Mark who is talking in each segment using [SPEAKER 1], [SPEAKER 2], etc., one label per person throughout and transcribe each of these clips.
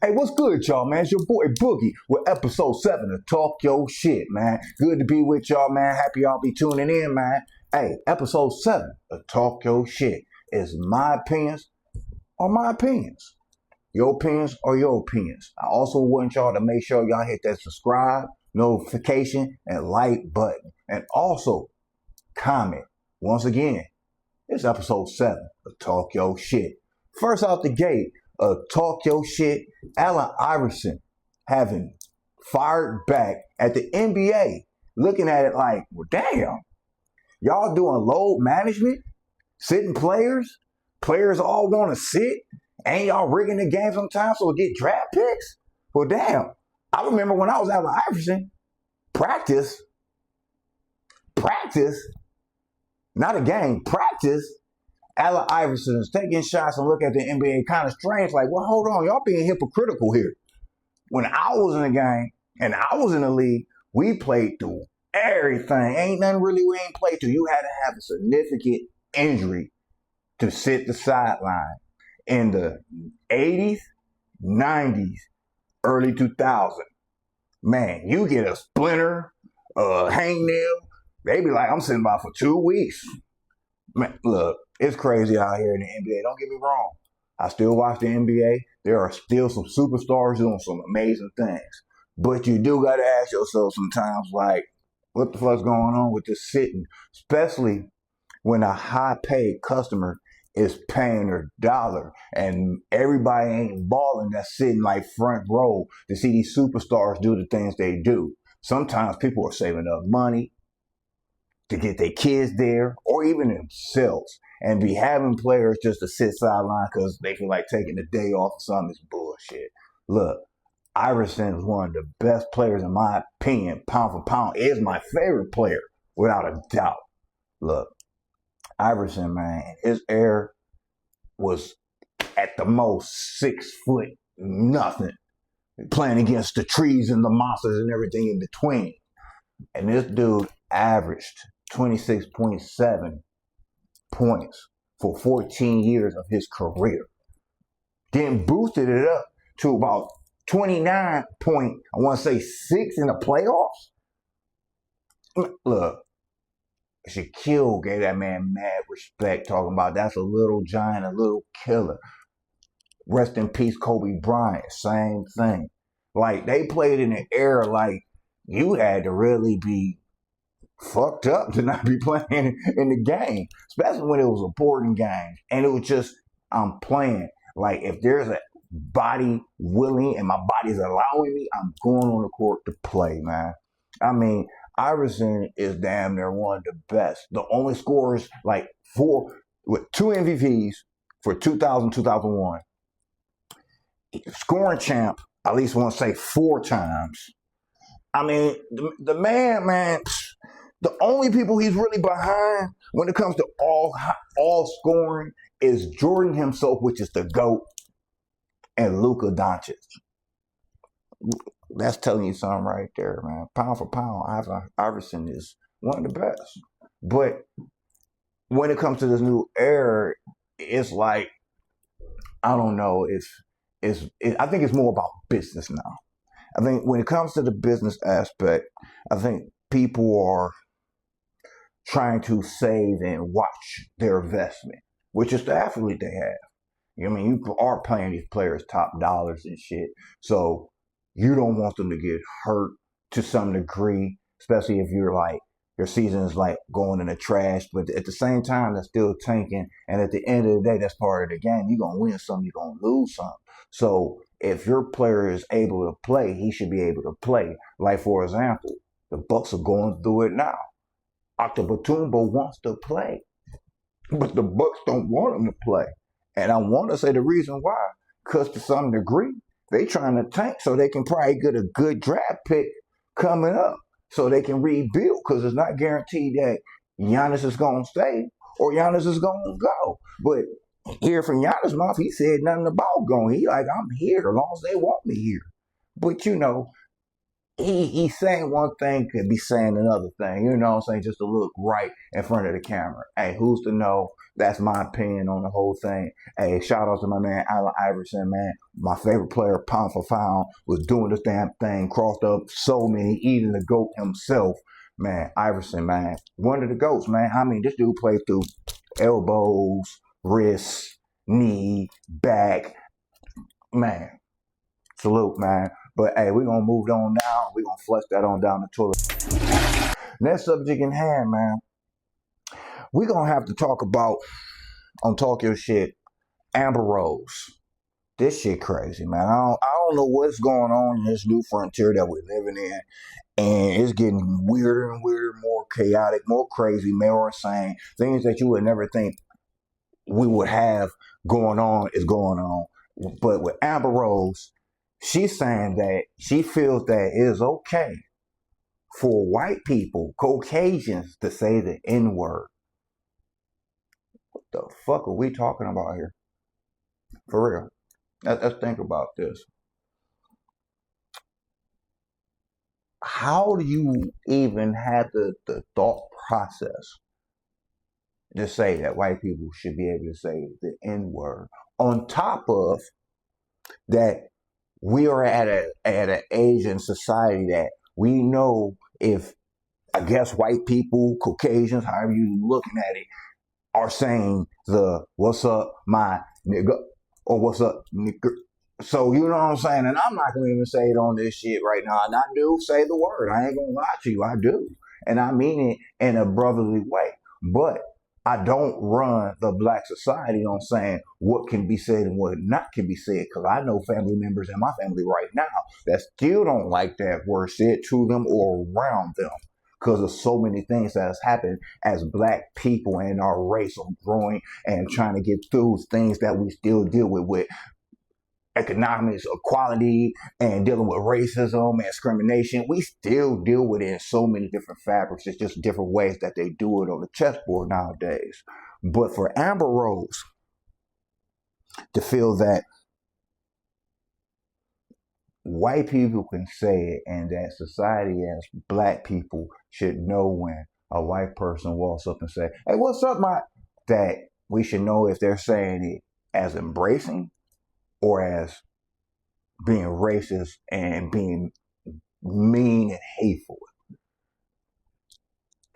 [SPEAKER 1] Hey, what's good, y'all, man? It's your boy Boogie with episode 7 of Talk Your Shit, man. Good to be with y'all, man. Happy y'all be tuning in, man. Hey, episode 7 of Talk Your Shit is my opinions or my opinions. Your opinions or your opinions. I also want y'all to make sure y'all hit that subscribe, notification, and like button. And also, comment. Once again, it's episode 7 of Talk Your Shit. First out the gate, Talk Your Shit, Allen Iverson having fired back at the NBA, looking at it like, well, damn, y'all doing load management, sitting players all want to sit, and y'all rigging the game sometimes so we get draft picks? Well, damn, I remember when I was Allen Iverson, practice, not a game, practice, Allen Iverson is taking shots and look at the NBA kind of strange, like, well, hold on, y'all being hypocritical here. When I was in the game and I was in the league, we played through everything. Ain't nothing really we ain't played through. You had to have a significant injury to sit the sideline. In the 80s, 90s, early 2000s, man, you get a splinter, a hangnail, they be like, I'm sitting by for 2 weeks. Man, look, it's crazy out here in the NBA. Don't get me wrong. I still watch the NBA. There are still some superstars doing some amazing things. But you do got to ask yourself sometimes, like, what the fuck's going on with this sitting? Especially when a high-paid customer is paying their dollar and everybody ain't balling that's sitting like front row to see these superstars do the things they do. Sometimes people are saving up money to get their kids there or even themselves, and be having players just to sit sideline because they feel like taking the day off or something is bullshit. Look, Iverson is one of the best players in my opinion, pound for pound, is my favorite player without a doubt. Look, Iverson, man, his air was at the most 6 foot nothing, playing against the trees and the monsters and everything in between. And this dude averaged 26.7 points for 14 years of his career. Then boosted it up to about 29 point, I want to say 6 in the playoffs. Look, Shaquille gave that man mad respect, talking about that's a little giant, a little killer. Rest in peace, Kobe Bryant, same thing. Like, they played in an era like you had to really be fucked up to not be playing in the game, especially when it was important games. And it was just, I'm playing. Like, if there's a body willing and my body's allowing me, I'm going on the court to play, man. I mean, Iverson is damn near one of the best. The only scorers, like, with 2 MVPs for 2000, 2001. Scoring champ, at least want to say 4 times. I mean, the man, the only people he's really behind when it comes to all scoring is Jordan himself, which is the GOAT, and Luka Doncic. That's telling you something right there, man. Pound for pound, Iverson is one of the best. But when it comes to this new era, it's like, I don't know. I think it's more about business now. I think when it comes to the business aspect, I think people are trying to save and watch their investment, which is the athlete they have. You know what I mean? You are paying these players top dollars and shit. So you don't want them to get hurt to some degree, especially if you're like, your season is like going in the trash, but at the same time, that's still tanking. And at the end of the day, that's part of the game. You're going to win some, you're going to lose some. So if your player is able to play, he should be able to play. Like, for example, the Bucks are going through it now. Octobatumbo wants to play, but the Bucks don't want him to play. And I want to say the reason why, because to some degree, they trying to tank so they can probably get a good draft pick coming up so they can rebuild, because it's not guaranteed that Giannis is going to stay or Giannis is going to go. But hear from Giannis' mouth, he said nothing about going. He like, I'm here as long as they want me here. But, you know, he's saying one thing, could be saying another thing, you know what I'm saying, just to look right in front of the camera. Hey, who's to know? That's my opinion on the whole thing. Hey, shout out to my man Allen Iverson, man. My favorite player, pound for pound, was doing this damn thing, crossed up so many, even the GOAT himself. Man, Iverson, man, one of the GOATs, man. I mean, this dude played through elbows, wrists, knee, back. Man, salute, man. But hey, we're gonna move on down. We're gonna flush that on down the toilet. Next subject in hand, man. We're gonna have to talk about on Talk Your Shit, Amber Rose. This shit crazy, man. I don't know what's going on in this new frontier that we're living in. And it's getting weirder and weirder, more chaotic, more crazy, more insane. Things that you would never think we would have going on is going on. But with Amber Rose, she's saying that she feels that it is okay for white people, Caucasians, to say the N-word. What the fuck are we talking about here? For real. Let's think about this. How do you even have the thought process to say that white people should be able to say the N-word? On top of that, we are at an age in society that we know if, I guess, white people, Caucasians, however you looking at it, are saying the "what's up, my nigga" or "what's up, nigga." So you know what I'm saying? And I'm not gonna even say it on this shit right now. And I do say the word. I ain't gonna lie to you. I do. And I mean it in a brotherly way. But I don't run the black society on saying what can be said and what not can be said. Because I know family members in my family right now that still don't like that word said to them or around them, because of so many things that has happened as black people and our race of growing and trying to get through things that we still deal with economics, equality, and dealing with racism and discrimination. We still deal with it in so many different fabrics. It's just different ways that they do it on the chessboard nowadays. But for Amber Rose to feel that white people can say it and that society as black people should know when a white person walks up and say, "Hey, what's up, my," that we should know if they're saying it as embracing or as being racist and being mean and hateful.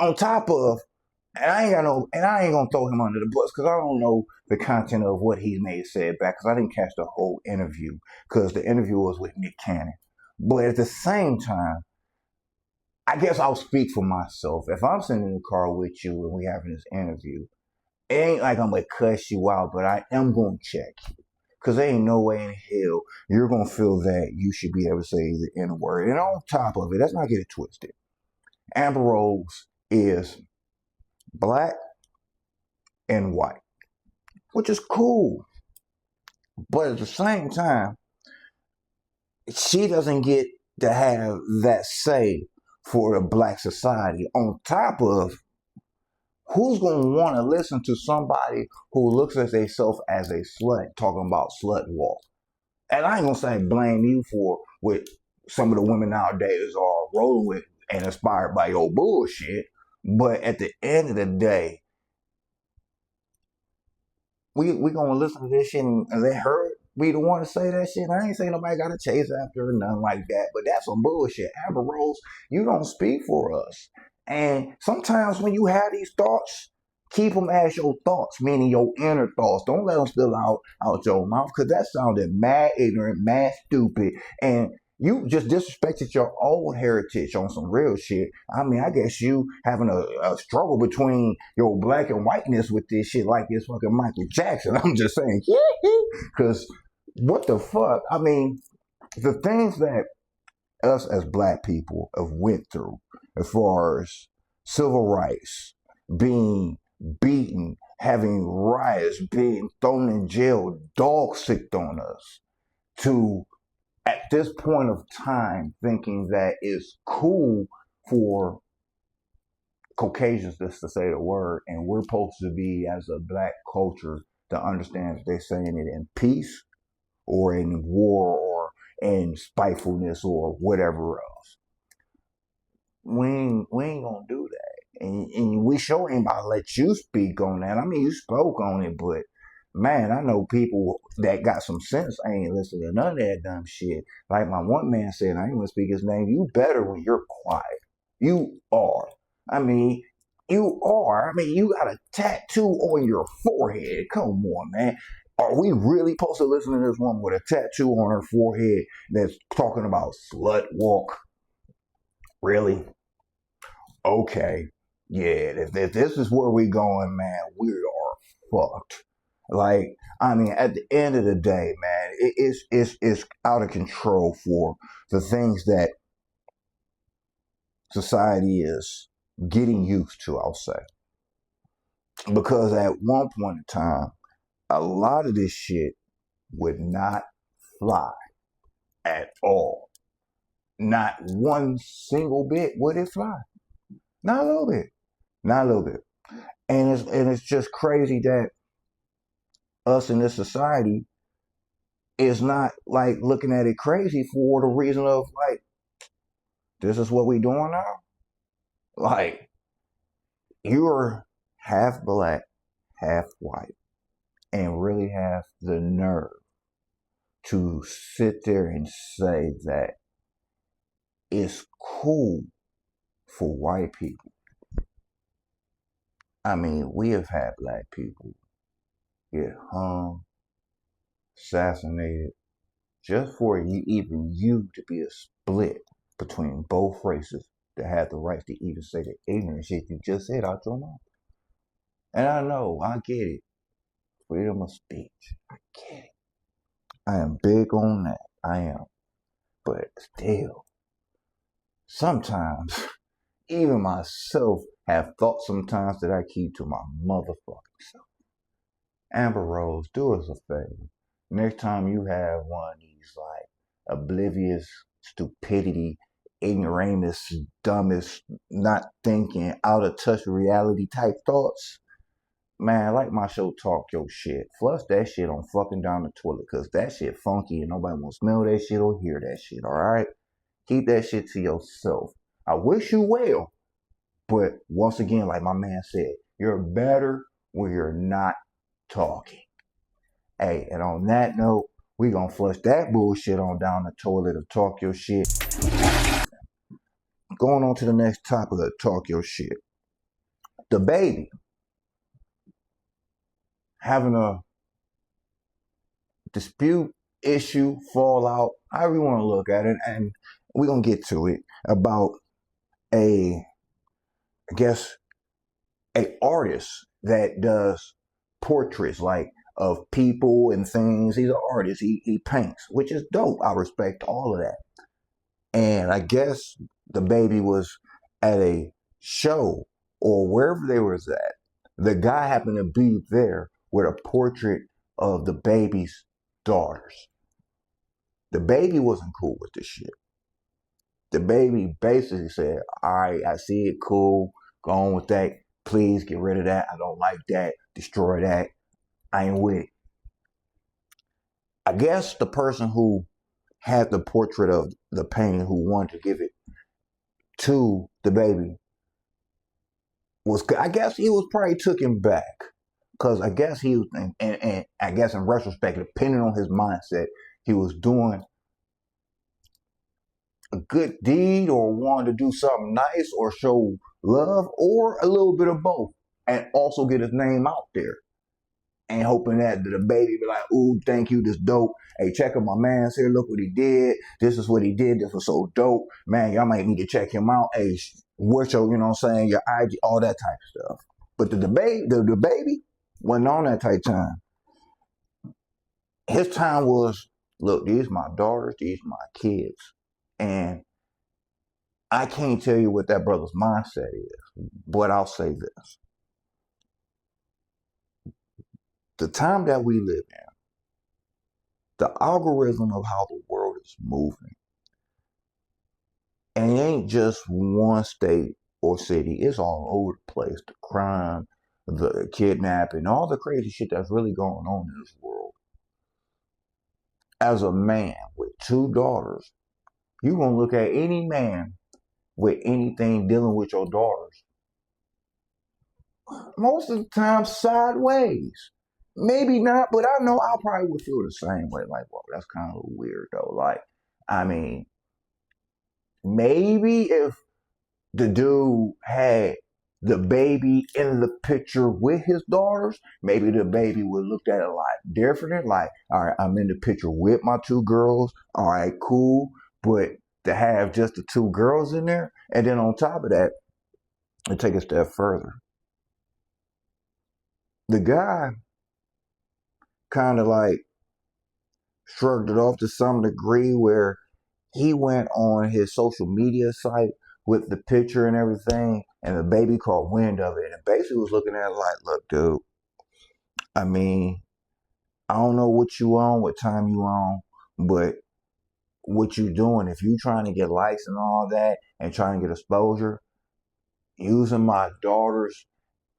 [SPEAKER 1] On top of, and I ain't gonna throw him under the bus because I don't know the content of what he may have said back, because I didn't catch the whole interview, because the interview was with Nick Cannon. But at the same time, I guess I'll speak for myself. If I'm sitting in the car with you and we having this interview, it ain't like I'm gonna cuss you out, but I am gonna check you. Because there ain't no way in hell you're going to feel that you should be able to say the N-word. And on top of it, let's not get it twisted. Amber Rose is black and white, which is cool. But at the same time, she doesn't get to have that say for the black society. On top of, who's going to want to listen to somebody who looks at themselves as a slut talking about slut walk? And I ain't gonna say blame you for what some of the women nowadays are rolling with and inspired by your bullshit. But at the end of the day, we gonna listen to this shit and let her be the one to say that shit. I ain't saying nobody gotta chase after her or nothing like that, but that's some bullshit. Amber Rose, you don't speak for us. And sometimes when you have these thoughts, keep them as your thoughts, meaning your inner thoughts. Don't let them spill out your mouth, because that sounded mad ignorant, mad stupid, and you just disrespected your own heritage on some real shit. I mean, I guess you having a struggle between your black and whiteness with this shit like this fucking Michael Jackson. I'm just saying, because what the fuck? I mean, the things that us as black people have went through as far as civil rights, being beaten, having riots, being thrown in jail, dog sicked on us, to at this point of time thinking that it's cool for Caucasians just to say the word, and we're supposed to be, as a black culture, to understand if they're saying it in peace or in war or in spitefulness or whatever else. we ain't gonna do that. And we sure ain't about to let you speak on that. I mean, you spoke on it, but man, I know people that got some sense ain't listening to none of that dumb shit. Like my one man said, I ain't gonna speak his name. You better when you're quiet. You are. I mean, you are. I mean, you got a tattoo on your forehead. Come on, man. Are we really supposed to listen to this woman with a tattoo on her forehead that's talking about slut walk? Really? Okay. Yeah, if this is where we going, man, we are fucked. Like, I mean, at the end of the day, man, it's out of control for the things that society is getting used to, I'll say. Because at one point in time, a lot of this shit would not fly at all. Not one single bit would it fly. Not a little bit. Not a little bit. And it's just crazy that us in this society is not like looking at it crazy for the reason of like, this is what we doing now. Like, you're half black, half white, and really have the nerve to sit there and say that it's cool for white people. I mean, we have had black people get hung, assassinated, just for you to be a split between both races that had the right to even say the ignorant shit you just said out your mouth. And I know, I get it. Freedom of speech. I get it. I am big on that. I am. But still, sometimes, even myself have thoughts sometimes that I keep to my motherfucking self. Amber Rose, do us a favor. Next time you have one of these like oblivious stupidity, ignoramus, dumbest, not thinking, out of touch reality type thoughts, man, like my show Talk Your Shit. Flush that shit on fucking down the toilet, cause that shit funky and nobody won't smell that shit or hear that shit, alright? Keep that shit to yourself. I wish you well. But once again, like my man said, you're better when you're not talking. Hey, and on that note, we gonna flush that bullshit on down the toilet of Talk Your Shit. Going on to the next topic of Talk Your Shit. The baby having a dispute, issue, fallout, however you want to look at it, and we're gonna get to it, about I guess, a artist that does portraits like of people and things. He's an artist. He paints, which is dope. I respect all of that. And I guess the baby was at a show or wherever they was at. The guy happened to be there with a portrait of the baby's daughters. The baby wasn't cool with this shit. The baby basically said, all right, I see it, cool, go on with that. Please get rid of that. I don't like that. Destroy that. I ain't with it. I guess the person who had the portrait of the painting who wanted to give it to the baby I guess he was probably taken back. Because I guess he was, and I guess in retrospect, depending on his mindset, he was doing a good deed or wanted to do something nice or show love or a little bit of both and also get his name out there. And hoping that the baby be like, ooh, thank you, this dope. Hey, check out my man's here. Look what he did. This is what he did. This was so dope. Man, y'all might need to check him out. Hey, what's your, you know what I'm saying, your IG, all that type of stuff. But the baby wasn't on that type time. His time was, look, these my daughters, these my kids. And I can't tell you what that brother's mindset is, but I'll say this. The time that we live in, the algorithm of how the world is moving, and it ain't just one state or city, it's all over the place. The crime, the kidnapping, all the crazy shit that's really going on in this world. As a man with two daughters, you're going to look at any man with anything dealing with your daughters? Most of the time, sideways. Maybe not, but I know I probably would feel the same way. Like, well, that's kind of weird though. Like, I mean, maybe if the dude had the baby in the picture with his daughters, maybe the baby would look at it a lot different. Like, all right, I'm in the picture with my two girls. All right, cool. But to have just the two girls in there, and then on top of that, and take a step further, the guy kind of like shrugged it off to some degree where he went on his social media site with the picture and everything, and the baby caught wind of it, and basically was looking at it like, look, dude, I mean, I don't know what you on, what time you on, but what you doing, if you trying to get likes and all that and trying to get exposure, using my daughters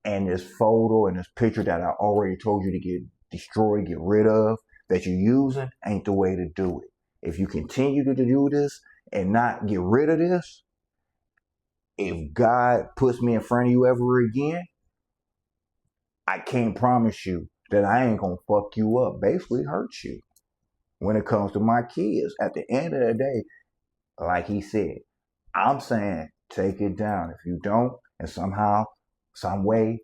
[SPEAKER 1] and this photo and this picture that I already told you to get destroyed, get rid of, that you're using, ain't the way to do it. If you continue to do this and not get rid of this, if God puts me in front of you ever again, I can't promise you that I ain't gonna fuck you up, basically hurt you. When it comes to my kids, at the end of the day, like he said, I'm saying take it down. If you don't, and somehow, some way,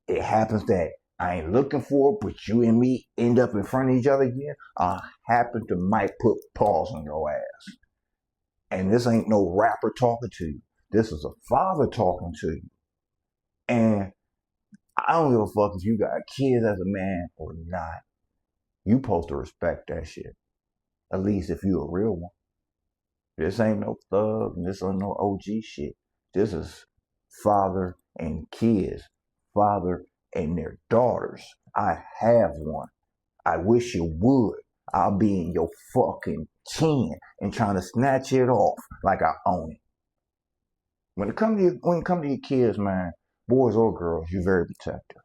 [SPEAKER 1] it happens that I ain't looking for it, but you and me end up in front of each other again, I happen to might put paws on your ass. And this ain't no rapper talking to you. This is a father talking to you. And I don't give a fuck if you got kids as a man or not. You supposed to respect that shit. At least if you a real one. This ain't no thug. This ain't no OG shit. This is father and kids. Father and their daughters. I have one. I wish you would. I'll be in your fucking chin and trying to snatch it off like I own it. When it comes to your kids, man, boys or girls, you're very protective.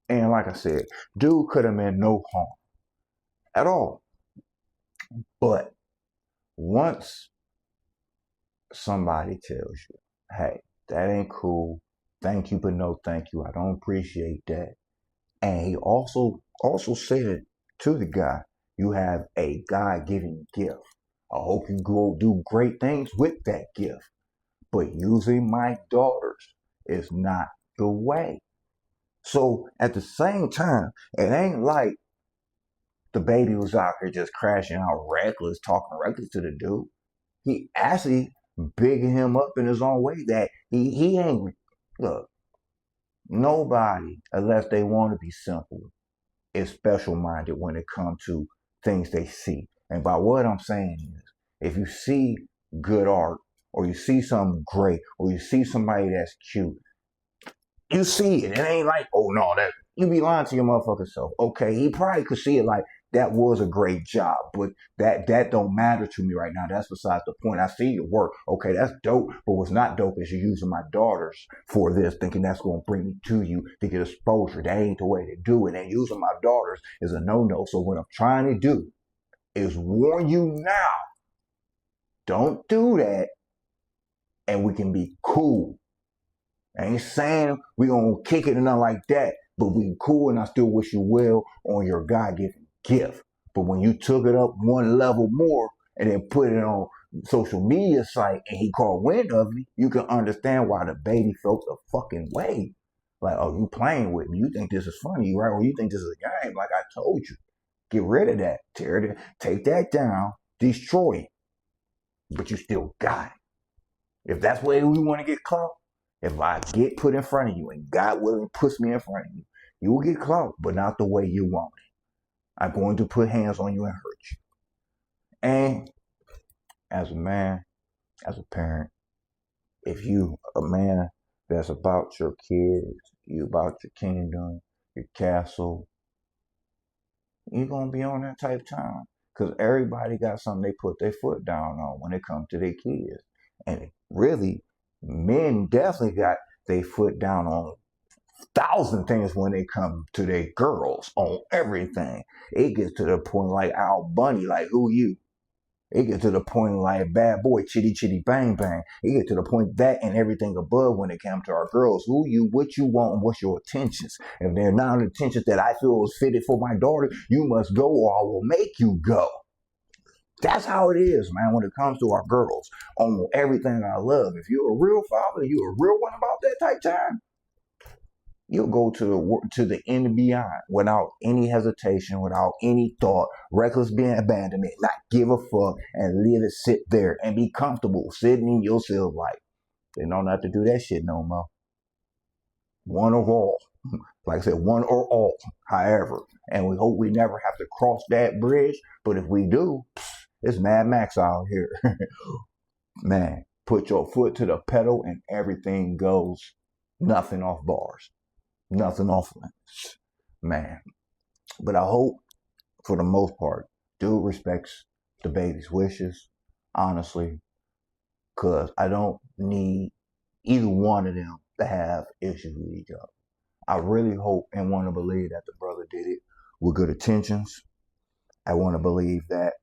[SPEAKER 1] And like I said, dude could have meant no harm at all. But once somebody tells you, hey, that ain't cool, thank you, but no thank you, I don't appreciate that. And he also said to the guy, you have a God-given gift. I hope you go do great things with that gift. But using my daughters is not the way. So at the same time, it ain't like the baby was out here just crashing out reckless, talking reckless to the dude. He actually bigging him up in his own way that he ain't, look, nobody, unless they want to be simple, is special-minded when it comes to things they see. And by what I'm saying is, if you see good art, or you see something great, or you see somebody that's cute, you see it. It ain't like, oh no, that you be lying to your motherfucking self. Okay, he probably could see it like that was a great job, but that don't matter to me right now. That's besides the point. I see your work. Okay, that's dope. But what's not dope is you're using my daughters for this, thinking that's gonna bring me to you to get exposure. That ain't the way to do it. And using my daughters is a no-no. So what I'm trying to do is warn you now. Don't do that, and we can be cool. I ain't saying we gonna kick it or nothing like that, but we cool, and I still wish you well on your God-given gift. But when you took it up one level more and then put it on social media site and he caught wind of it, you can understand why the baby felt the fucking way. Like, oh, you playing with me. You think this is funny, right? Or you think this is a game, like I told you. Get rid of that. Tear it, take that down, destroy it. But you still got it. If that's where we want to get caught, if I get put in front of you and God willing puts me in front of you, you will get caught, but not the way you want it. I'm going to put hands on you and hurt you. And as a man, as a parent, if you a man that's about your kids, you about your kingdom, your castle, you're going to be on that type of time. Because everybody got something they put their foot down on when it comes to their kids. And really, men definitely got their foot down on 1,000 things when they come to their girls, on everything. It gets to the point like Al Bunny, like, who you? It get to the point like bad boy, chitty chitty bang bang. It get to the point that and everything above when it comes to our girls. Who you, what you want, and what's your intentions. If they're not intentions that I feel is fitted for my daughter, you must go or I will make you go. That's how it is, man, when it comes to our girls. On everything I love. If you're a real father, you're a real one about that type time, you'll go to the end and beyond without any hesitation, without any thought, reckless being abandonment, not give a fuck, and leave it sit there and be comfortable sitting in your cell life. They know not to do that shit no more. One or all. Like I said, one or all, however. And we hope we never have to cross that bridge. But if we do, it's Mad Max out here. Man, put your foot to the pedal and everything goes. Nothing off bars. Nothing off limits. Man. But I hope, for the most part, dude respects the baby's wishes, honestly. Because I don't need either one of them to have issues with each other. I really hope and want to believe that the brother did it with good intentions. I want to believe that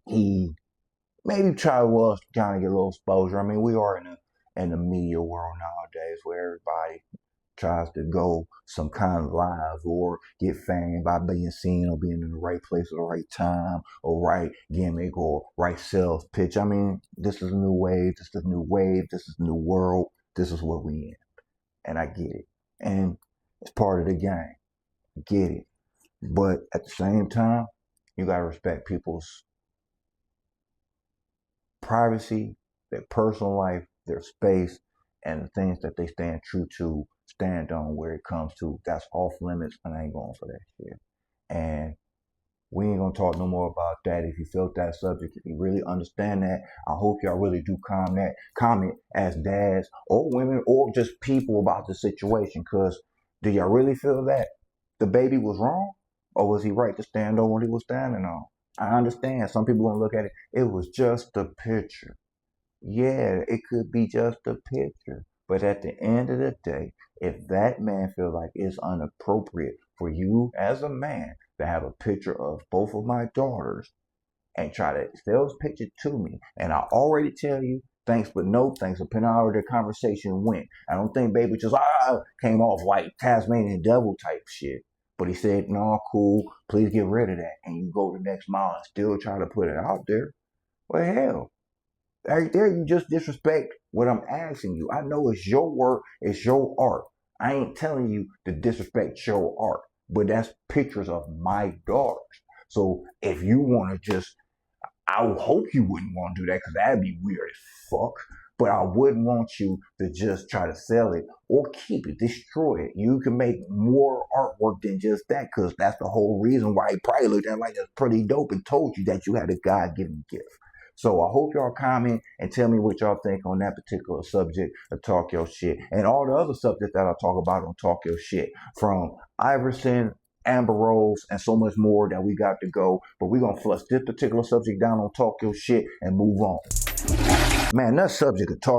[SPEAKER 1] he maybe was trying to get a little exposure. I mean, we are in the media world nowadays where everybody tries to go some kind of live or get fame by being seen or being in the right place at the right time or right gimmick or right sales pitch. I mean, this is a new wave. This is a new wave. This is a new world. This is what we in. And I get it. And it's part of the game. I get it. But at the same time, you got to respect people's privacy, their personal life, their space, and the things that they stand true to, stand on where it comes to. That's off limits, and I ain't going for that shit. And we ain't gonna talk no more about that. If you felt that subject, if you really understand that, I hope y'all really do comment as dads or women or just people about the situation. Cause do y'all really feel that the baby was wrong? Or was he right to stand on what he was standing on? I understand. Some people gonna look at it, it was just a picture. Yeah, it could be just a picture. But at the end of the day, if that man feels like it's inappropriate for you as a man to have a picture of both of my daughters and try to sell this picture to me, and I already tell you, thanks but no thanks, depending on how the conversation went. I don't think baby just came off like Tasmanian devil type shit. But he said, no, cool, please get rid of that. And you go the next mile and still try to put it out there. Well, hell. Right there, you just disrespect what I'm asking you. I know it's your work, it's your art. I ain't telling you to disrespect your art, but that's pictures of my daughters. So if you want to just, I hope you wouldn't want to do that because that'd be weird as fuck. But I wouldn't want you to just try to sell it or keep it, destroy it. You can make more artwork than just that because that's the whole reason why he probably looked at it like that's pretty dope and told you that you had a God-given gift. So I hope y'all comment and tell me what y'all think on that particular subject of Talk Your Shit. And all the other subjects that I talk about on Talk Your Shit. From Iverson, Amber Rose, and so much more that we got to go. But we're going to flush this particular subject down on Talk Your Shit and move on. Man, that subject of Talk